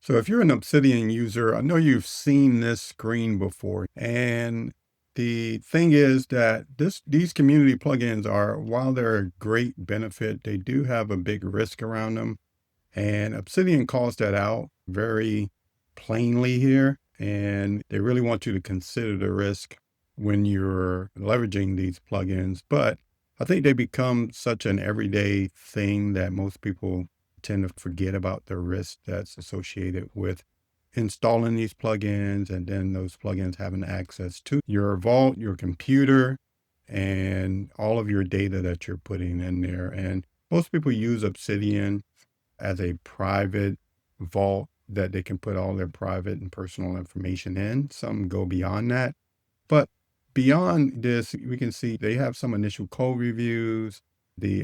So if you're an Obsidian user, I know you've seen this screen before. And the thing is that these community plugins are, while they're a great benefit, they do have a big risk around them. And Obsidian calls that out very plainly here. And they really want you to consider the risk when you're leveraging these plugins. But I think they become such an everyday thing that most people tend to forget about the risk that's associated with installing these plugins and then those plugins having access to your vault, your computer, and all of your data that you're putting in there. And most people use Obsidian as a private vault that they can put all their private and personal information in. Some go beyond that. But beyond this, we can see they have some initial code reviews.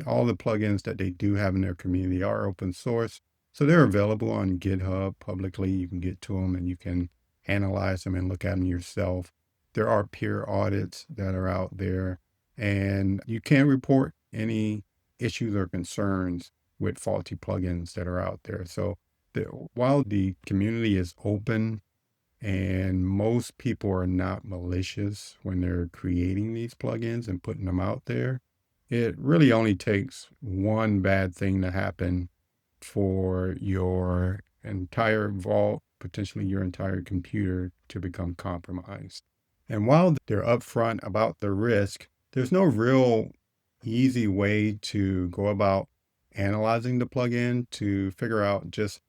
All the plugins that they do have in their community are open source. So they're available on GitHub publicly. You can get to them and you can analyze them and look at them yourself. There are peer audits that are out there, and you can report any issues or concerns with faulty plugins that are out there. So while the community is open and most people are not malicious when they're creating these plugins and putting them out there, it really only takes one bad thing to happen for your entire vault, potentially your entire computer, to become compromised. And while they're upfront about the risk, there's no real easy way to go about analyzing the plugin to figure out just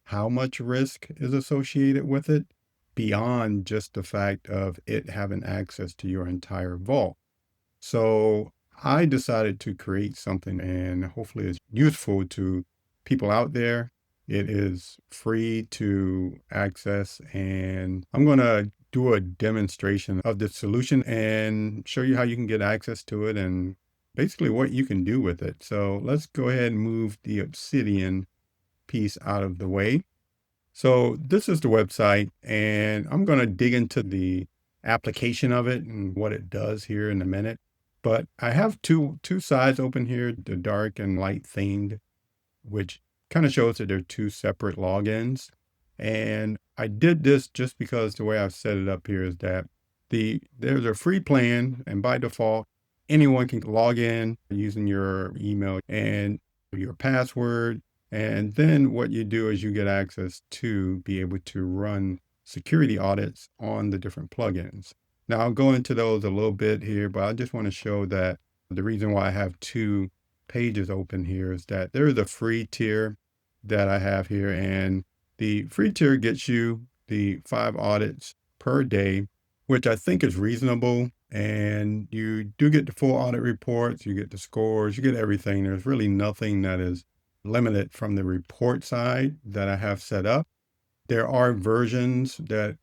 how much risk is associated with it beyond just the fact of it having access to your entire vault. So I decided to create something, and hopefully it's useful to people out there. It is free to access, and I'm going to do a demonstration of the solution and show you how you can get access to it and basically what you can do with it. So let's go ahead and move the Obsidian piece out of the way. So this is the website, and I'm going to dig into the application of it and what it does here in a minute. But I have two sides open here, the dark and light themed, which kind of shows that they're two separate logins. And I did this just because the way I've set it up here is that there's a free plan, and by default, anyone can log in using your email and your password. And then what you do is you get access to be able to run security audits on the different plugins. Now I'll go into those a little bit here, but I just want to show that the reason why I have two pages open here is that there is a free tier that I have here, and the free tier gets you the 5 audits per day, which I think is reasonable. And you do get the full audit reports, you get the scores, you get everything. There's really nothing that is limited from the report side that I have set up. There are versions that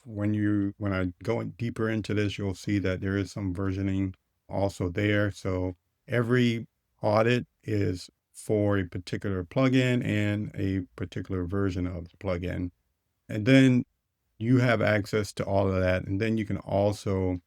when I go deeper into this, you'll see that there is some versioning also there. So every audit is for a particular plugin and a particular version of the plugin. And then you have access to all of that. And then you can also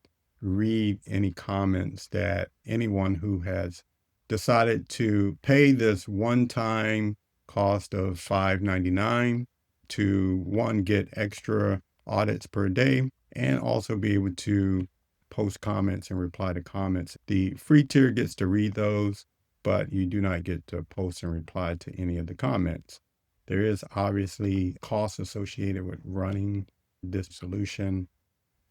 read any comments that anyone who has decided to pay this one-time cost of $5.99 to get extra audits per day and also be able to post comments and reply to comments. The free tier gets to read those, but you do not get to post and reply to any of the comments. There is obviously costs associated with running this solution,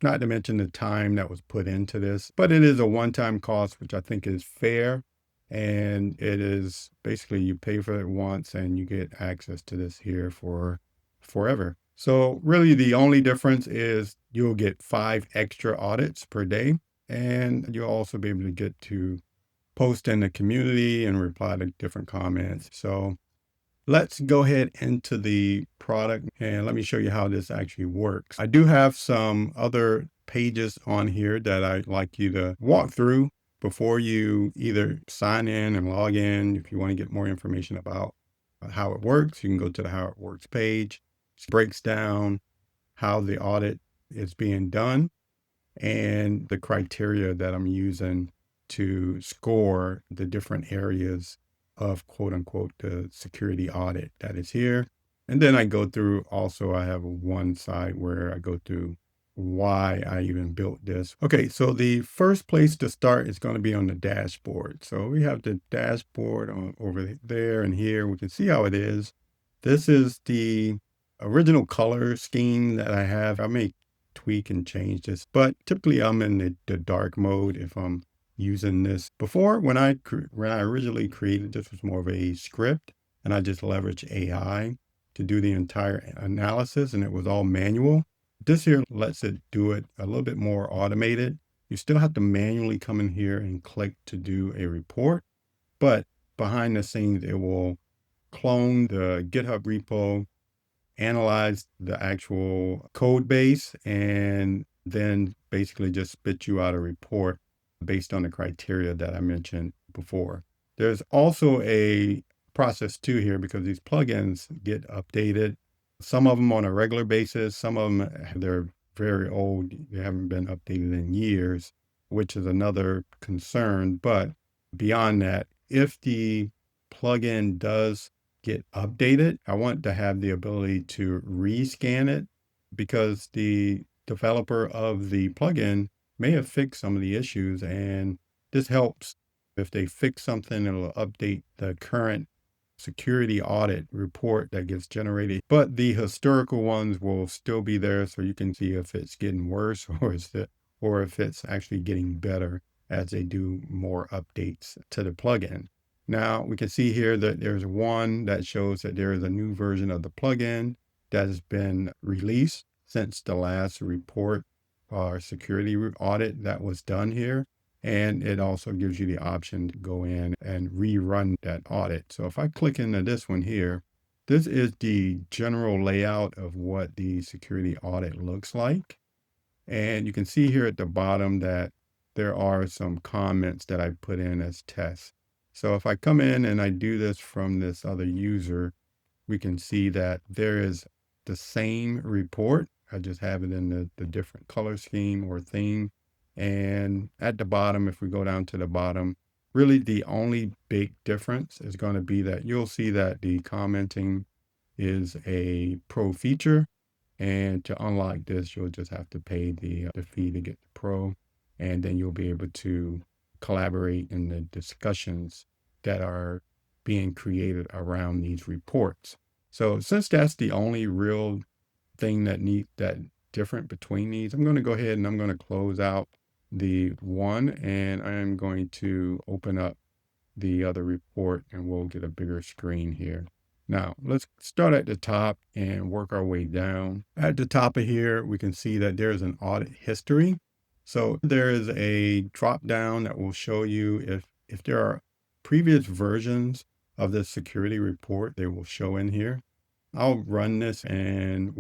not to mention the time that was put into this, but it is a one-time cost, which I think is fair. And it is basically you pay for it once and you get access to this here for forever. So really the only difference is you'll get 5 extra audits per day, and you'll also be able to get to post in the community and reply to different comments. So let's go ahead into the product and let me show you how this actually works. I do have some other pages on here that I'd like you to walk through before you either sign in and log in. If you want to get more information about how it works, you can go to the How It Works page. It breaks down how the audit is being done and the criteria that I'm using to score the different areas of quote unquote the security audit that is here. And then I go through also, I have one side where I go through why I even built this. Okay, so the first place to start is going to be on the dashboard. So we have the dashboard on over there and here. We can see how it is. This is the original color scheme that I have. I may tweak and change this, but typically I'm in the dark mode if I'm using this. Before, when I originally created this was more of a script, and I just leveraged AI to do the entire analysis, and it was all manual. This here lets it do it a little bit more automated. You still have to manually come in here and click to do a report, but behind the scenes, it will clone the GitHub repo, analyze the actual code base, and then basically just spit you out a report based on the criteria that I mentioned before. There's also a process too here because these plugins get updated. Some of them on a regular basis, some of them they're very old. They haven't been updated in years, which is another concern. But beyond that, if the plugin does get updated, I want to have the ability to rescan it because the developer of the plugin may have fixed some of the issues, and this helps. If they fix something, it'll update the current security audit report that gets generated, but the historical ones will still be there so you can see if it's getting worse or if it's actually getting better as they do more updates to the plugin. Now we can see here that there's one that shows that there is a new version of the plugin that has been released since the last report or security audit that was done here. And it also gives you the option to go in and rerun that audit. So if I click into this one here, this is the general layout of what the security audit looks like. And you can see here at the bottom that there are some comments that I put in as tests. So if I come in and I do this from this other user, we can see that there is the same report. I just have it in the different color scheme or theme. And at the bottom, if we go down to the bottom, really the only big difference is going to be that you'll see that the commenting is a pro feature. And to unlock this, you'll just have to pay the fee to get the pro. And then you'll be able to collaborate in the discussions that are being created around these reports. So since that's the only real thing that different between these, I'm going to go ahead and I'm going to close out the one, and I'm going to open up the other report and we'll get a bigger screen here. Now let's start at the top and work our way down. At the top of here, we can see that there's an audit history. So there is a drop down that will show you if there are previous versions of the security report, they will show in here. I'll run this and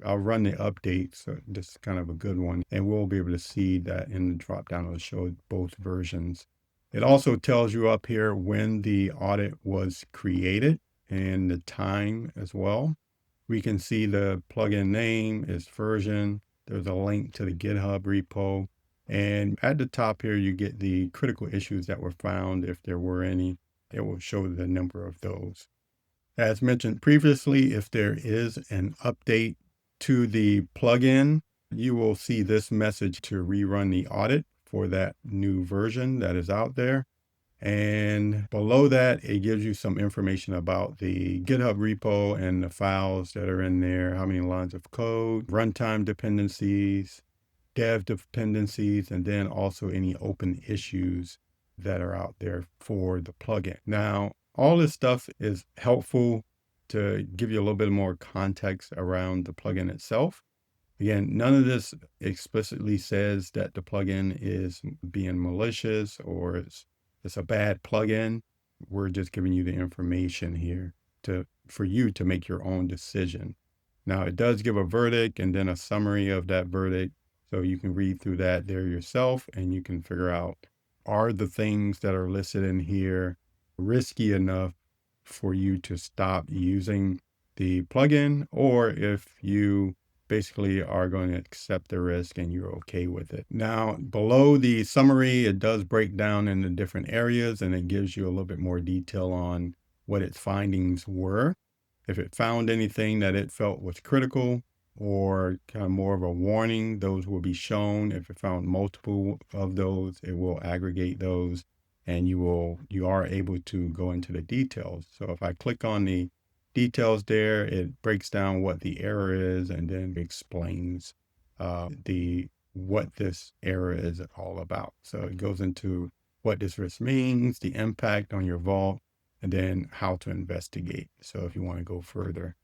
I'll run the update. So this is kind of a good one. And we'll be able to see that in the drop down, it'll show both versions. It also tells you up here when the audit was created and the time as well. We can see the plugin name, its version. There's a link to the GitHub repo. And at the top here, you get the critical issues that were found. If there were any, it will show the number of those. As mentioned previously, if there is an update to the plugin, you will see this message to rerun the audit for that new version that is out there. And below that, it gives you some information about the GitHub repo and the files that are in there, how many lines of code, runtime dependencies, dev dependencies, and then also any open issues that are out there for the plugin. Now, all this stuff is helpful to give you a little bit more context around the plugin itself. Again, none of this explicitly says that the plugin is being malicious or it's a bad plugin. We're just giving you the information here for you to make your own decision. Now, it does give a verdict and then a summary of that verdict. So you can read through that there yourself and you can figure out, are the things that are listed in here risky enough for you to stop using the plugin, or if you basically are going to accept the risk and you're okay with it. Now, below the summary, it does break down into different areas and it gives you a little bit more detail on what its findings were. If it found anything that it felt was critical or kind of more of a warning, those will be shown. If it found multiple of those, it will aggregate those and you are able to go into the details. So if I click on the details there, it breaks down what the error is and then explains the what this error is all about. So it goes into what this risk means, the impact on your vault, and then how to investigate. So if you want to go further,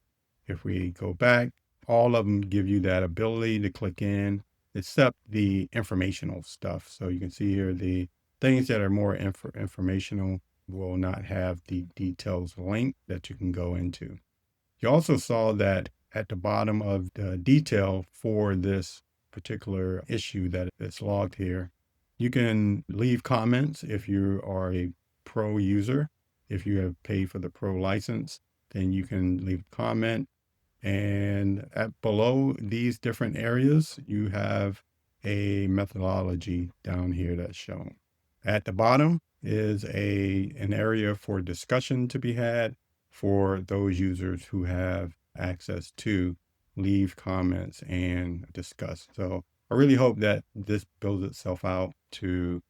if we go back, all of them give you that ability to click in, except the informational stuff. So you can see here the things that are more informational will not have the details link that you can go into. You also saw that at the bottom of the detail for this particular issue that is logged here, you can leave comments if you are a pro user. If you have paid for the pro license, then you can leave a comment. And below these different areas, you have a methodology down here that's shown. At the bottom is an area for discussion to be had for those users who have access to leave comments and discuss. So I really hope that this builds itself out to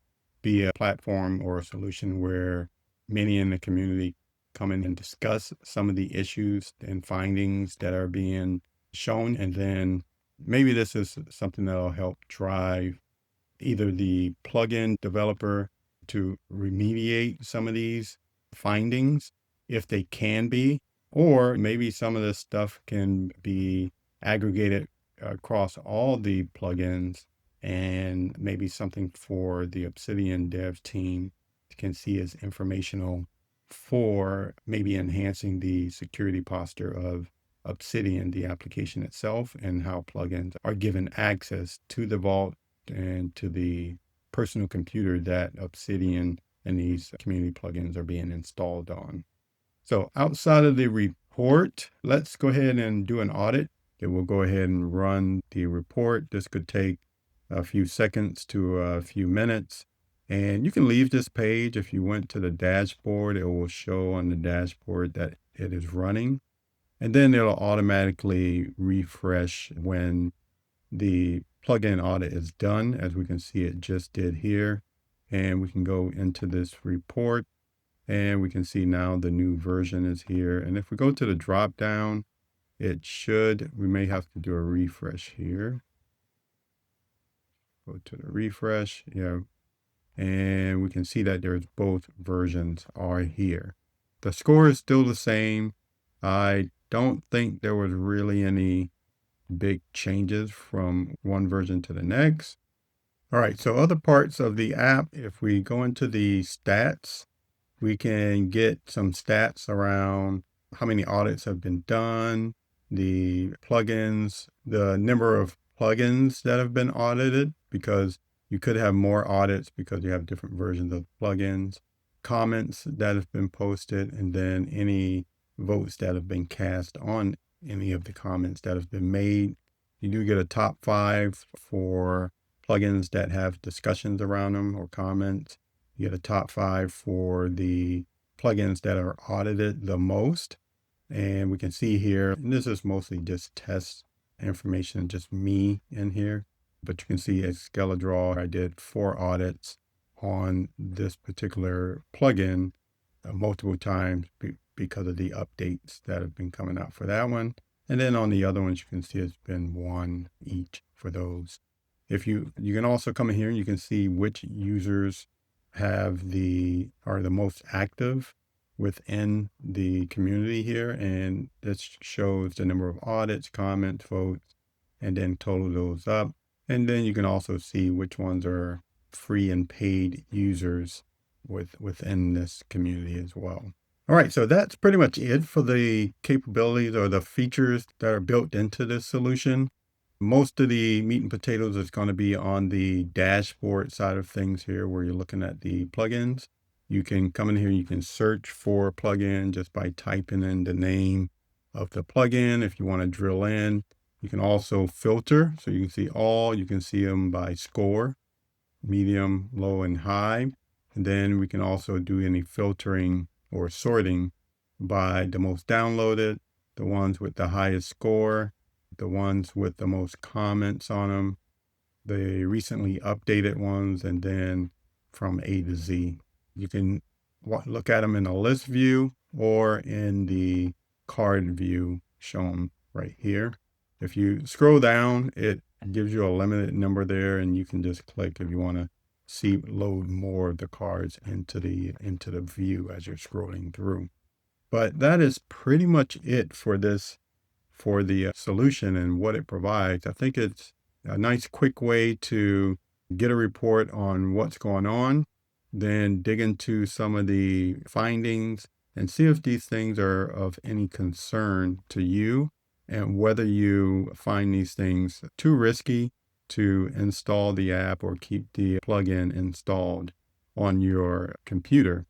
be a platform or a solution where many in the community come in and discuss some of the issues and findings that are being shown. And then maybe this is something that'll help drive either the plugin developer to remediate some of these findings if they can be, or maybe some of this stuff can be aggregated across all the plugins, and maybe something for the Obsidian dev team can see as informational for maybe enhancing the security posture of Obsidian, the application itself, and how plugins are given access to the vault and to the personal computer that Obsidian and these community plugins are being installed on. So outside of the report, let's go ahead and do an audit. It will go ahead and run the report. This could take a few seconds to a few minutes. And you can leave this page. If you went to the dashboard, it will show on the dashboard that it is running. And then it'll automatically refresh when the plugin audit is done, as we can see it just did here. And we can go into this report and we can see now the new version is here. And if we go to the drop down, we may have to do a refresh here. Go to the refresh, yeah. And we can see that there's both versions are here. The score is still the same. I don't think there was really any big changes from one version to the next. All right, so other parts of the app, if we go into the stats, we can get some stats around how many audits have been done, the plugins, the number of plugins that have been audited, because you could have more audits because you have different versions of plugins, comments that have been posted, and then any votes that have been cast on any of the comments that have been made. You do get a top 5 for plugins that have discussions around them or comments. You get a top 5 for the plugins that are audited the most. And we can see here, and this is mostly just test information, just me in here. But you can see at Skeledraw, I did 4 audits on this particular plugin multiple times because of the updates that have been coming out for that one. And then on the other ones, you can see it's been 1 each for those. If you can also come in here and you can see which users are the most active within the community here. And this shows the number of audits, comments, votes, and then total those up. And then you can also see which ones are free and paid users within this community as well. All right, so that's pretty much it for the capabilities or the features that are built into this solution. Most of the meat and potatoes is going to be on the dashboard side of things here, where you're looking at the plugins. You can come in here, you can search for a plugin just by typing in the name of the plugin. If you want to drill in, you can also filter. So you can see you can see them by score, medium, low, and high. And then we can also do any filtering or sorting by the most downloaded, the ones with the highest score, the ones with the most comments on them, the recently updated ones, and then from A to Z. You can look at them in a list view or in the card view shown right here. If you scroll down, it gives you a limited number there, and you can just click if you want to see load more of the cards into the view as you're scrolling through. But that is pretty much it for the solution and what it provides. I think it's a nice quick way to get a report on what's going on, then dig into some of the findings and see if these things are of any concern to you and whether you find these things too risky to install the app or keep the plugin installed on your computer.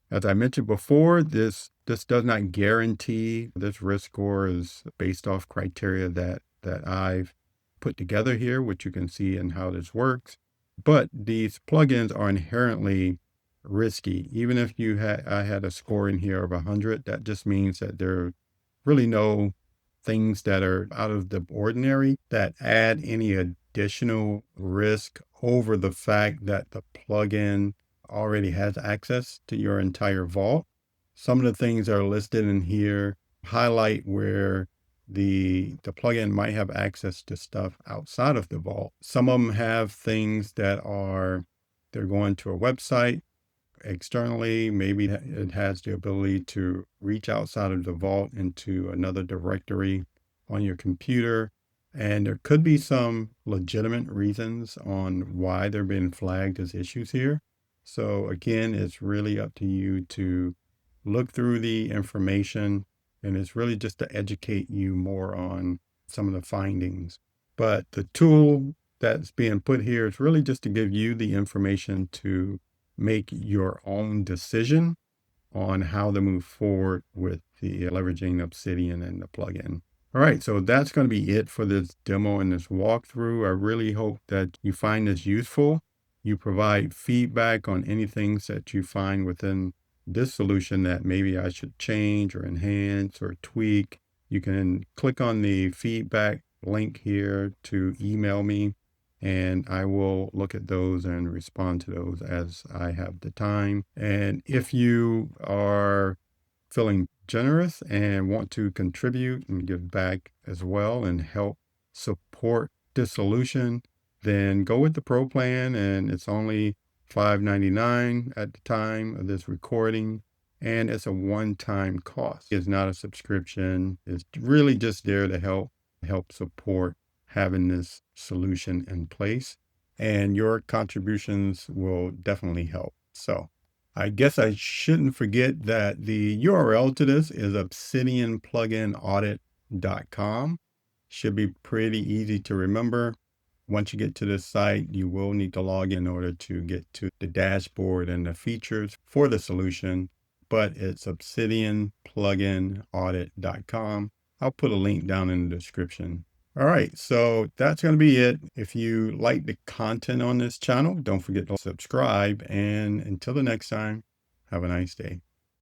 As I mentioned before, this does not guarantee. This risk score is based off criteria that I've put together here, which you can see in how this works. But these plugins are inherently risky. Even if I had a score in here of 100, that just means that there are really no things that are out of the ordinary that add any additional risk over the fact that the plugin already has access to your entire vault. Some of the things that are listed in here highlight where the plugin might have access to stuff outside of the vault. Some of them have things that they're going to a website externally. Maybe it has the ability to reach outside of the vault into another directory on your computer. And there could be some legitimate reasons on why they're being flagged as issues here. So again, it's really up to you to look through the information, and it's really just to educate you more on some of the findings. But the tool that's being put here is really just to give you the information to make your own decision on how to move forward with the leveraging Obsidian and the plugin. All right, so that's going to be it for this demo and this walkthrough. I really hope that you find this useful. You provide feedback on any things that you find within this solution that maybe I should change or enhance or tweak. You can click on the feedback link here to email me, and I will look at those and respond to those as I have the time. And if you are feeling generous and want to contribute and give back as well and help support this solution, then go with the Pro plan, and it's only $5.99 at the time of this recording, and it's a one-time cost. It's not a subscription. It's really just there to help support having this solution in place, and your contributions will definitely help. So I guess I shouldn't forget that the URL to this is obsidianpluginaudit.com. Should be pretty easy to remember. Once you get to this site, you will need to log in order to get to the dashboard and the features for the solution, but it's obsidianpluginaudit.com. I'll put a link down in the description. All right, so that's going to be it. If you like the content on this channel, don't forget to subscribe. And until the next time, have a nice day.